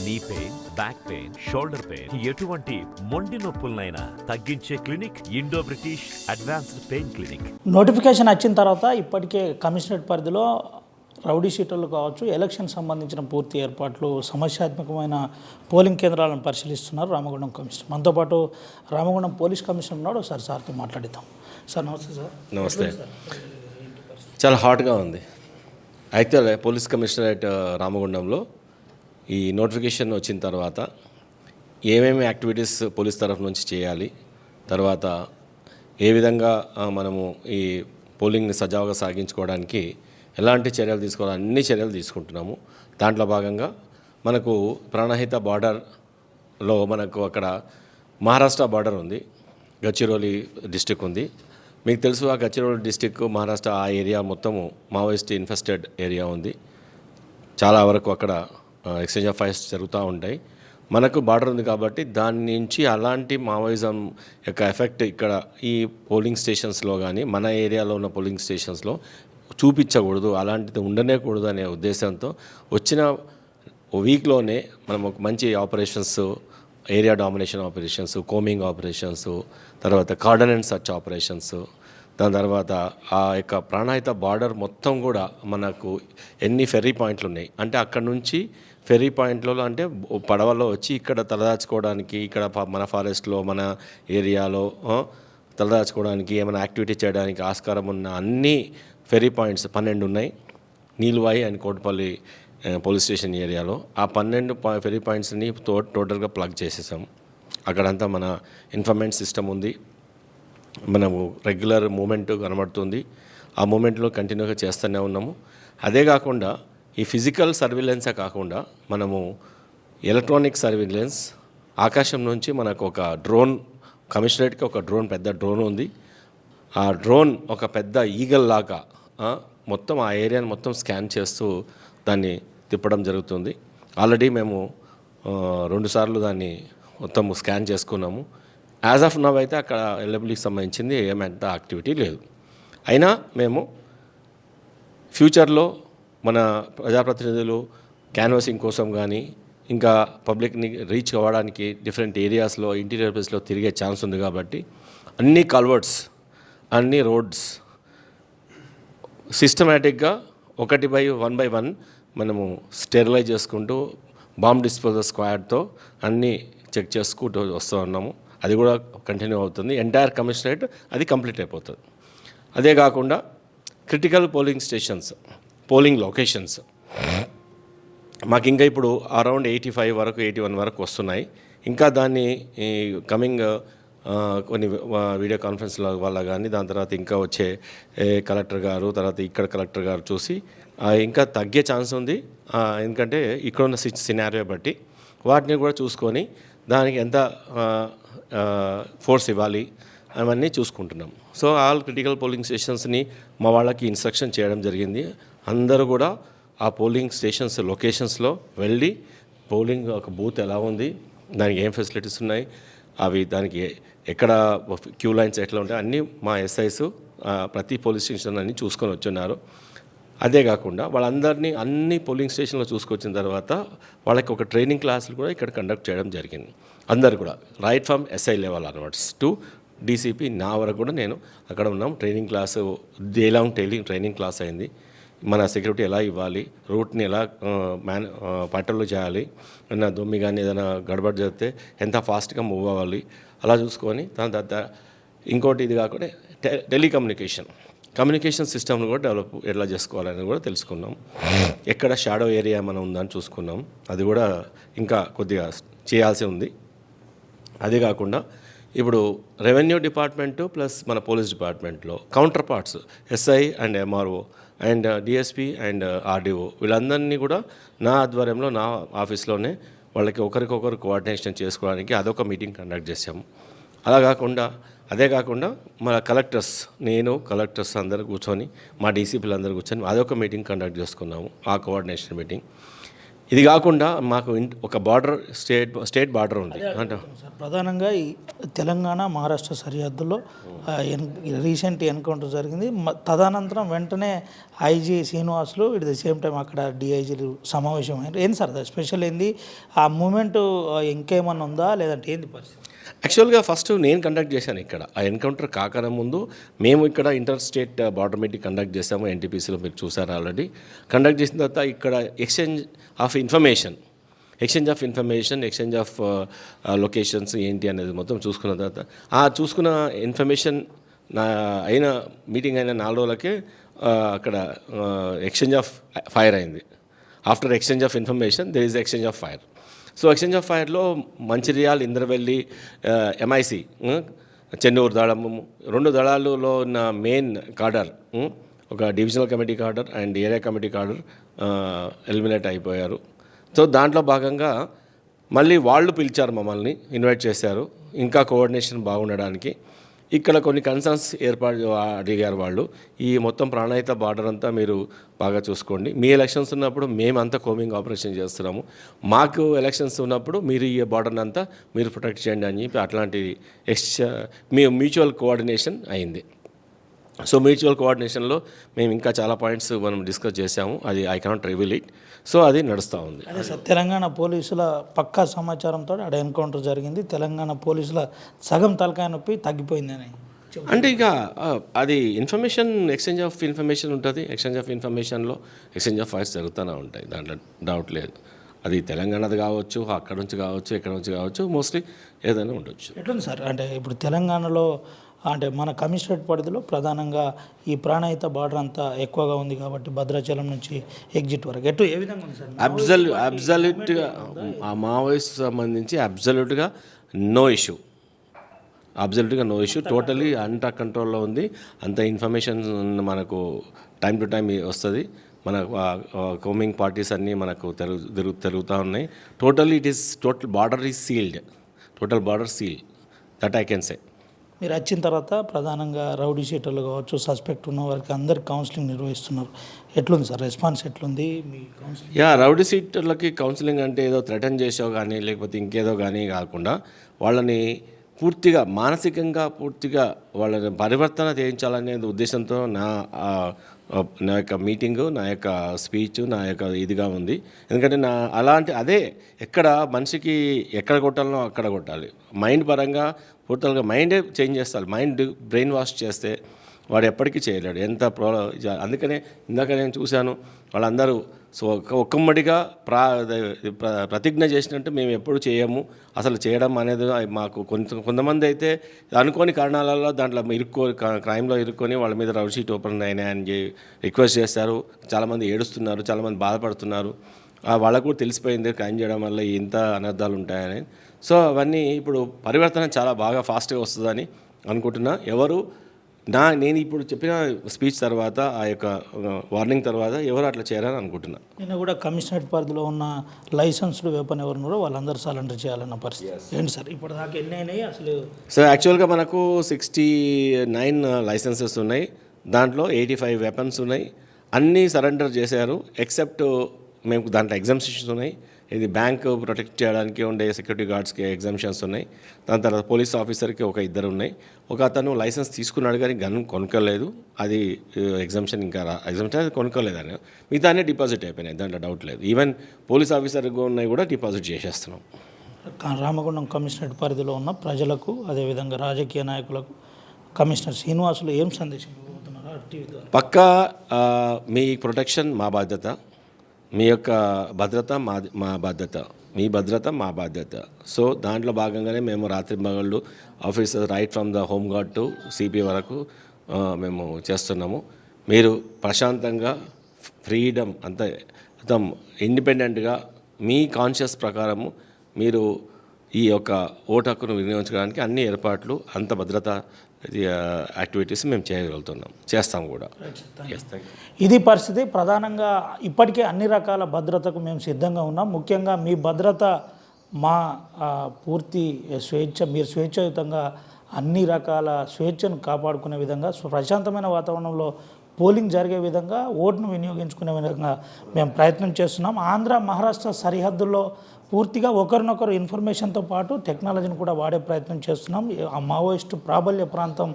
Knee pain, back pain, shoulder pain, ఎటువంటి మొండి నొప్పులనైనా తగ్గించే clinic Indo British advanced pain clinic. Notification వచ్చిన తర్వాత ఇప్పటికే కమిషనరేట్ పరిధిలో రౌడీ షీటర్లు కావచ్చు, ఎలక్షన్ సంబంధించిన పూర్తి ఏర్పాట్లు, సమస్యాత్మకమైన పోలింగ్ కేంద్రాలను పరిశీలిస్తున్నారు రామగుండం కమిషనర్. మనతో పాటు రామగుండం పోలీస్ కమిషనర్ ఉన్నాడు. ఒకసారి సార్తో మాట్లాడిద్దాం. సార్ నమస్తే. సార్ నమస్తే. చాలా హాట్గా ఉంది. యాక్చువల్ పోలీస్ కమిషనరేట్ రామగుండంలో ఈ నోటిఫికేషన్ వచ్చిన తర్వాత ఏమేమి యాక్టివిటీస్ పోలీస్ తరఫు నుంచి చేయాలి, తర్వాత ఏ విధంగా మనము ఈ పోలింగ్ని సజావుగా సాగించుకోవడానికి ఎలాంటి చర్యలు తీసుకోవాలి, అన్ని చర్యలు తీసుకుంటున్నాము. దాంట్లో భాగంగా మనకు ప్రాణహిత బార్డర్లో మనకు అక్కడ మహారాష్ట్ర బార్డర్ ఉంది, గచ్చిరోలి డిస్టిక్ ఉంది. మీకు తెలుసు ఆ గచ్చిరోలి డిస్టిక్ మహారాష్ట్ర ఆ ఏరియా మొత్తము మావోయిస్ట్ ఇన్ఫెస్టెడ్ ఏరియా ఉంది. చాలా వరకు అక్కడ ఎక్స్చేంజ్ ఆఫ్ ఫైర్స్ జరుగుతూ ఉంటాయి. మనకు బార్డర్ ఉంది కాబట్టి దాని నుంచి అలాంటి మావోయిజం యొక్క ఎఫెక్ట్ ఇక్కడ ఈ పోలింగ్ స్టేషన్స్లో కానీ మన ఏరియాలో ఉన్న పోలింగ్ స్టేషన్స్లో చూపించకూడదు, అలాంటిది ఉండనేకూడదు అనే ఉద్దేశంతో వచ్చిన వీక్లోనే మనం ఒక మంచి operations, area domination operations, combing operations, తర్వాత కార్డన్ అండ్ సర్చ్ ఆపరేషన్స్, దాని తర్వాత ఆ యొక్క ప్రాణహిత బార్డర్ మొత్తం కూడా మనకు ఎన్ని ఫెర్రీ పాయింట్లు ఉన్నాయి అంటే అక్కడ నుంచి ఫెర్రీ పాయింట్లలో అంటే పడవలో వచ్చి ఇక్కడ తలదాచుకోవడానికి, ఇక్కడ మన ఫారెస్ట్లో మన ఏరియాలో తలదాచుకోవడానికి ఏమైనా యాక్టివిటీ చేయడానికి ఆస్కారం ఉన్న అన్ని ఫెర్రీ పాయింట్స్ 12 ఉన్నాయి. నీలువాయి అండ్ కోటపల్లి పోలీస్ స్టేషన్ ఏరియాలో ఆ 12 ఫెర్రీ పాయింట్స్ని టోటల్గా ప్లగ్ చేసేసాం. అక్కడంతా మన ఇన్ఫర్మేషన్ సిస్టమ్ ఉంది, మనము రెగ్యులర్ మూమెంట్ కనబడుతుంది. ఆ మూమెంట్లో కంటిన్యూగా చేస్తూనే ఉన్నాము. అదే కాకుండా ఈ ఫిజికల్ సర్విలెన్సే కాకుండా మనము ఎలక్ట్రానిక్ సర్విలెన్స్, ఆకాశం నుంచి మనకు ఒక డ్రోన్, కమిషనరేట్కి ఒక డ్రోన్, పెద్ద డ్రోన్ ఉంది. ఆ డ్రోన్ ఒక పెద్ద ఈగల్ లాగా మొత్తం ఆ ఏరియాని మొత్తం స్కాన్ చేస్తూ దాన్ని తిప్పడం జరుగుతుంది. ఆల్రెడీ మేము 2 సార్లు దాన్ని మొత్తం స్కాన్ చేసుకున్నాము. యాజ్ ఆఫ్ నవ్ అయితే అక్కడ ఎల్డబ్ల్యూకి సంబంధించింది ఏమంత యాక్టివిటీ లేదు. అయినా మేము ఫ్యూచర్లో మన ప్రజాప్రతినిధులు క్యాన్వాసింగ్ కోసం కానీ ఇంకా పబ్లిక్ని రీచ్ అవ్వడానికి డిఫరెంట్ ఏరియాస్లో, ఇంటీరియర్ ప్లేస్లో తిరిగే ఛాన్స్ ఉంది కాబట్టి అన్ని కల్వర్ట్స్, అన్ని రోడ్స్ సిస్టమేటిక్గా 1 బై 1 మనము స్టెరిలైజ్ చేసుకుంటూ బాంబ్ డిస్పోజల్ స్క్వాడ్తో అన్నీ చెక్ చేసుకుంటూ వస్తూ ఉన్నాము. అది కూడా కంటిన్యూ అవుతుంది. ఎంటైర్ కమిషనరేట్ అది కంప్లీట్ అయిపోతుంది. అదే కాకుండా critical polling stations, polling locations మాకు ఇంకా ఇప్పుడు అరౌండ్ 85 వరకు 81 వరకు వస్తున్నాయి. ఇంకా దాన్ని కమింగ్ కొన్ని వీడియో కాన్ఫరెన్స్ల వల్ల కానీ, దాని తర్వాత ఇంకా వచ్చే కలెక్టర్ గారు, తర్వాత ఇక్కడ కలెక్టర్ గారు చూసి ఇంకా తగ్గే ఛాన్స్ ఉంది. ఎందుకంటే ఇక్కడున్న సినారియో బట్టి వాటిని కూడా చూసుకొని దానికి ఎంత ఫోర్స్ ఇవ్వాలి అవన్నీ చూసుకుంటున్నాం. సో ఆల్ క్రిటికల్ పోలింగ్ స్టేషన్స్ని మా వాళ్ళకి ఇన్స్ట్రక్షన్ చేయడం జరిగింది. అందరూ కూడా ఆ పోలింగ్ స్టేషన్స్ లొకేషన్స్లో వెళ్ళి పోలింగ్ ఒక బూత్ ఎలా ఉంది, దానికి ఏం ఫెసిలిటీస్ ఉన్నాయి, అవి దానికి ఎక్కడ క్యూ లైన్స్ ఎట్లా ఉంటాయి అన్నీ మా ఎస్ఐస్ ప్రతి పోలీస్ స్టేషన్ అన్నీ చూసుకొని వచ్చున్నారు. అదే కాకుండా వాళ్ళందరినీ అన్ని పోలింగ్ స్టేషన్లో చూసుకొచ్చిన తర్వాత వాళ్ళకి ఒక ట్రైనింగ్ క్లాసులు కూడా ఇక్కడ కండక్ట్ చేయడం జరిగింది. అందరు కూడా right from SI level onwards to DCP నా వరకు కూడా నేను అక్కడ ఉన్నాం. Training class day long training class అయింది. మన సెక్యూరిటీ ఎలా ఇవ్వాలి, రూట్ని ఎలా పట్టలు చేయాలి, ఏదైనా దొమ్మి కానీ ఏదైనా గడబడి జరిగితే ఎంత ఫాస్ట్గా మూవ్ అవ్వాలి అలా చూసుకొని, దాని తర్వాత ఇంకోటి ఇది కాకుండా కమ్యూనికేషన్ సిస్టమ్ను కూడా డెవలప్ ఎట్లా చేసుకోవాలని కూడా తెలుసుకున్నాం. ఎక్కడ షాడో ఏరియా మనం ఉందని చూసుకున్నాం. అది కూడా ఇంకా కొద్దిగా చేయాల్సి ఉంది. అదే కాకుండా ఇప్పుడు రెవెన్యూ డిపార్ట్మెంటు ప్లస్ మన పోలీస్ డిపార్ట్మెంట్లో counter parts SI and MRO and DSP and RDO వీళ్ళందరినీ కూడా నా ఆధ్వర్యంలో నా ఆఫీస్లోనే వాళ్ళకి ఒకరికొకరు కోఆర్డినేషన్ చేసుకోవడానికి అదొక మీటింగ్ కండక్ట్ చేసాము. అదే కాకుండా మన కలెక్టర్స్ అందరూ కూర్చొని, మా డీసీపీలు అందరూ కూర్చొని అదొక మీటింగ్ కండక్ట్ చేసుకున్నాము, ఆ కోఆర్డినేషన్ మీటింగ్. ఇది కాకుండా మాకు ఒక బార్డర్ స్టేట్ బార్డర్ ఉంది అంటే సార్ ప్రధానంగా ఈ తెలంగాణ మహారాష్ట్ర సరిహద్దులో రీసెంట్ ఎన్కౌంటర్ జరిగింది. తదనంతరం వెంటనే IG Srinivasulu it the same time అక్కడ డిఐజీలు సమావేశమైనారు. ఏంది సార్ స్పెషల్ ఏంది ఆ మూమెంట్? ఇంకేమన్నా ఉందా లేదంటే ఏంది పరిస్థితి? యాక్చువల్గా ఫస్ట్ నేను కండక్ట్ చేశాను ఇక్కడ. ఆ ఎన్కౌంటర్ కాకన ముందు మేము ఇక్కడ inter state border meeting conduct చేసాము. ఎన్టీపీసీలో మీరు చూసారు ఆల్రెడీ. కండక్ట్ చేసిన తర్వాత ఇక్కడ exchange of information, exchange of locations ఏంటి అనేది మొత్తం చూసుకున్న తర్వాత ఆ చూసుకున్న ఇన్ఫర్మేషన్ అయిన మీటింగ్ అయిన 4 రోజులకే అక్కడ ఎక్స్చేంజ్ ఆఫ్ ఫైర్ అయింది. After exchange of information there is exchange of fire. So exchange of ఫైర్లో మంచిర్యాల్, ఇంద్రవెల్లి, ఎంఐసి, చెన్నూరు దళం 2 దళాలలో ఉన్న మెయిన్ కాడర్, ఒక divisional committee cadre and area committee cadre eliminate అయిపోయారు. సో దాంట్లో భాగంగా మళ్ళీ వాళ్ళు పిలిచారు, మమ్మల్ని ఇన్వైట్ చేశారు ఇంకా కోఆర్డినేషన్ బాగుండడానికి. ఇక్కడ కొన్ని కన్సర్న్స్ అడిగారు వాళ్ళు. ఈ మొత్తం ప్రాణాయిత బార్డర్ అంతా మీరు బాగా చూసుకోండి. మీ ఎలక్షన్స్ ఉన్నప్పుడు మేమంతా కోమింగ్ ఆపరేషన్ చేస్తున్నాము, మాకు ఎలక్షన్స్ ఉన్నప్పుడు మీరు ఈ బార్డర్ని అంతా మీరు ప్రొటెక్ట్ చేయండి అని చెప్పి అట్లాంటి మ్యూచువల్ కోఆర్డినేషన్ అయింది. సో మ్యూచువల్ కోఆర్డినేషన్లో మేము ఇంకా చాలా పాయింట్స్ మనం డిస్కస్ చేసాము. అది I cannot reveal it. So అది నడుస్తూ ఉంది. అదే సార్ తెలంగాణ పోలీసుల పక్కా సమాచారంతో అక్కడ ఎన్కౌంటర్ జరిగింది. తెలంగాణ పోలీసుల సగం తలకాయ నొప్పి తగ్గిపోయిందని అంటే ఇక అది ఎక్స్చేంజ్ ఆఫ్ ఇన్ఫర్మేషన్ ఉంటుంది. ఎక్స్చేంజ్ ఆఫ్ ఇన్ఫర్మేషన్లో ఎక్స్చేంజ్ ఆఫ్ ఫైర్స్ జరుగుతూనే ఉంటాయి, దాంట్లో డౌట్ లేదు. అది తెలంగాణది కావచ్చు, అక్కడ నుంచి కావచ్చు, ఎక్కడ నుంచి కావచ్చు, మోస్ట్లీ ఏదైనా ఉండొచ్చు. ఎట్లుంది సార్ అంటే ఇప్పుడు తెలంగాణలో అంటే మన కమిషనరేట్ పరిధిలో ప్రధానంగా ఈ ప్రాణాయిత బార్డర్ అంతా ఎక్కువగా ఉంది కాబట్టి భద్రాచలం నుంచి ఎగ్జిట్ వరకు ఏ విధంగా ఉంది సార్? అబ్జల్యూట్గా ఆ మావోయిస్ట్ సంబంధించి అబ్జల్యూట్గా నో ఇష్యూ. టోటలీ అంతా కంట్రోల్లో ఉంది. అంత ఇన్ఫర్మేషన్ మనకు టైం టు టైం వస్తుంది. మన కోమింగ్ పార్టీస్ అన్నీ మనకు తిరుగుతూ ఉన్నాయి. Total border is sealed. That I can say. మీరు వచ్చిన తర్వాత ప్రధానంగా రౌడీ షీటర్లు కావచ్చు, సస్పెక్ట్ ఉన్న వారికి అందరికి కౌన్సిలింగ్ నిర్వహిస్తున్నారు. ఎట్లుంది సార్ రెస్పాన్స్? ఎట్లుంది మీ కౌన్సిలింగ్? రౌడీ షీటర్లకి కౌన్సిలింగ్ అంటే ఏదో థ్రెటన్ చేసో కానీ లేకపోతే ఇంకేదో కానీ కాకుండా వాళ్ళని పూర్తిగా మానసికంగా వాళ్ళని పరివర్తన చేయించాలనే ఉద్దేశంతో నా యొక్క మీటింగు, నా యొక్క స్పీచ్, నా యొక్క ఇదిగా ఉంది. ఎందుకంటే అదే ఎక్కడ మనిషికి ఎక్కడ కొట్టాలనో అక్కడ కొట్టాలి. మైండ్ పరంగా పూర్తిగా మైండే చేంజ్ చేస్తారు. మైండ్ బ్రెయిన్ వాష్ చేస్తే వాడు ఎప్పటికీ చేయలేడు. అందుకనే ఇందాక నేను చూశాను వాళ్ళందరూ సో ఒక్కమ్మడిగా ప్రతిజ్ఞ చేసినట్టు మేము ఎప్పుడు చేయము, అసలు చేయడం అనేది మాకు కొంతమంది అయితే అనుకోని కారణాలలో దాంట్లో క్రైమ్లో ఇరుక్కొని వాళ్ళ మీద రౌడీ షీట్ ఓపెన్ అయినాయని రిక్వెస్ట్ చేస్తారు. చాలామంది ఏడుస్తున్నారు, చాలామంది బాధపడుతున్నారు. వాళ్ళకు కూడా తెలిసిపోయింది క్రైమ్ చేయడం వల్ల ఇంత అనర్థాలు ఉంటాయని. సో అవన్నీ ఇప్పుడు పరివర్తన చాలా బాగా ఫాస్ట్గా వస్తుందని అనుకుంటున్నా. నేను ఇప్పుడు చెప్పిన స్పీచ్ తర్వాత ఆ యొక్క వార్నింగ్ తర్వాత ఎవరు అట్లా చేయాలని అనుకుంటున్నా. నేను కూడా కమిషనరేట్ పరిధిలో ఉన్న లైసెన్స్డ్ వెపన్ ఎవరున్నారో వాళ్ళందరూ సరెండర్ చేయాలన్న పరిస్థితి ఏంటి సార్? ఇప్పుడు దాకా ఎన్ని అయినాయి అసలు? సో యాక్చువల్గా మనకు 69 లైసెన్సెస్ ఉన్నాయి. దాంట్లో 85 వెపన్స్ ఉన్నాయి. అన్నీ సరెండర్ చేశారు ఎక్సెప్ట్ మేము దాంట్లో ఎగ్జామ్షన్స్ ఉన్నాయి. ఇది బ్యాంక్ ప్రొటెక్ట్ చేయడానికి ఉండే సెక్యూరిటీ గార్డ్స్కి ఎగ్జామ్షన్స్ ఉన్నాయి. దాని తర్వాత పోలీస్ ఆఫీసర్కి 2 ఉన్నాయి. ఒక అతను లైసెన్స్ తీసుకున్నాడు కానీ గన్ కొనుక్కోలేదు. అది ఎగ్జామ్షన్ అది కొనుక్కోలేదని మిగతా అన్నీ డిపాజిట్ అయిపోయినాయి, దాంట్లో డౌట్ లేదు. ఈవెన్ పోలీస్ ఆఫీసర్కి ఉన్నాయి కూడా డిపాజిట్ చేసేస్తున్నాం. రామగుండం కమిషనరేట్ పరిధిలో ఉన్న ప్రజలకు అదేవిధంగా రాజకీయ నాయకులకు కమిషనర్ శ్రీనివాసులు ఏం సందేశం ఇవ్వబోతున్నారు? పక్కా మీ ప్రొటెక్షన్ మా బాధ్యత, మీ యొక్క భద్రత మా బాధ్యత, మీ భద్రత మా బాధ్యత. సో దాంట్లో భాగంగానే మేము రాత్రి మగళ్ళు officer right from the home guard to CP వరకు మేము చేస్తున్నాము. మీరు ప్రశాంతంగా ఫ్రీడమ్ అంత ఇండిపెండెంట్గా మీ కాన్షియస్ ప్రకారము మీరు ఈ యొక్క ఓటు హక్కును వినియోగించడానికి అన్ని ఏర్పాట్లు, అంత భద్రత యాక్టివిటీస్ మేము చేస్తాం కూడా. ఇది పరిస్థితి. ప్రధానంగా ఇప్పటికే అన్ని రకాల భద్రతకు మేము సిద్ధంగా ఉన్నాం. ముఖ్యంగా మీ భద్రత మా పూర్తి స్వేచ్ఛ, మీరు స్వేచ్ఛాయుతంగా అన్ని రకాల స్వేచ్ఛను కాపాడుకునే విధంగా ప్రశాంతమైన వాతావరణంలో పోలింగ్ జరిగే విధంగా ఓటును వినియోగించుకునే విధంగా మేము ప్రయత్నం చేస్తున్నాం. ఆంధ్ర మహారాష్ట్ర సరిహద్దుల్లో పూర్తిగా ఒకరినొకరు ఇన్ఫర్మేషన్తో పాటు టెక్నాలజీని కూడా వాడే ప్రయత్నం చేస్తున్నాం. ఆ మావోయిస్టు ప్రాబల్య ప్రాంతం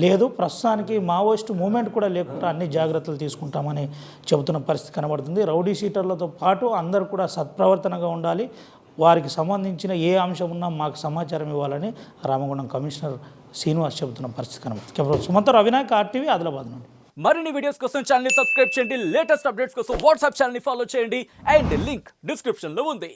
లేదు, ప్రస్తుతానికి మావోయిస్టు మూమెంట్ కూడా లేకుండా అన్ని జాగ్రత్తలు తీసుకుంటామని చెబుతున్న పరిస్థితి కనబడుతుంది. రౌడీ షీటర్లతో పాటు అందరూ కూడా సత్ప్రవర్తనగా ఉండాలి, వారికి సంబంధించిన ఏ అంశం ఉన్నా మాకు సమాచారం ఇవ్వాలని రామగుండం కమిషనర్ శ్రీనివాస్ చెబుతున్న పరిస్థితి కనబడుతుంది. కెమెరా సుమంతరావు, అవినాయక్, RTV, ఆదిలాబాద్ నుండి. మరిన్ని వీడియోస్ కోసం ఛానల్ ని సబ్స్క్రైబ్ చేయండి, లేటెస్ట్ అప్డేట్స్ కోసం వాట్సాప్ ఛానల్ ని ఫాలో చేయండి అండ్ లింక్ డిస్క్రిప్షన్ లో ఉంది.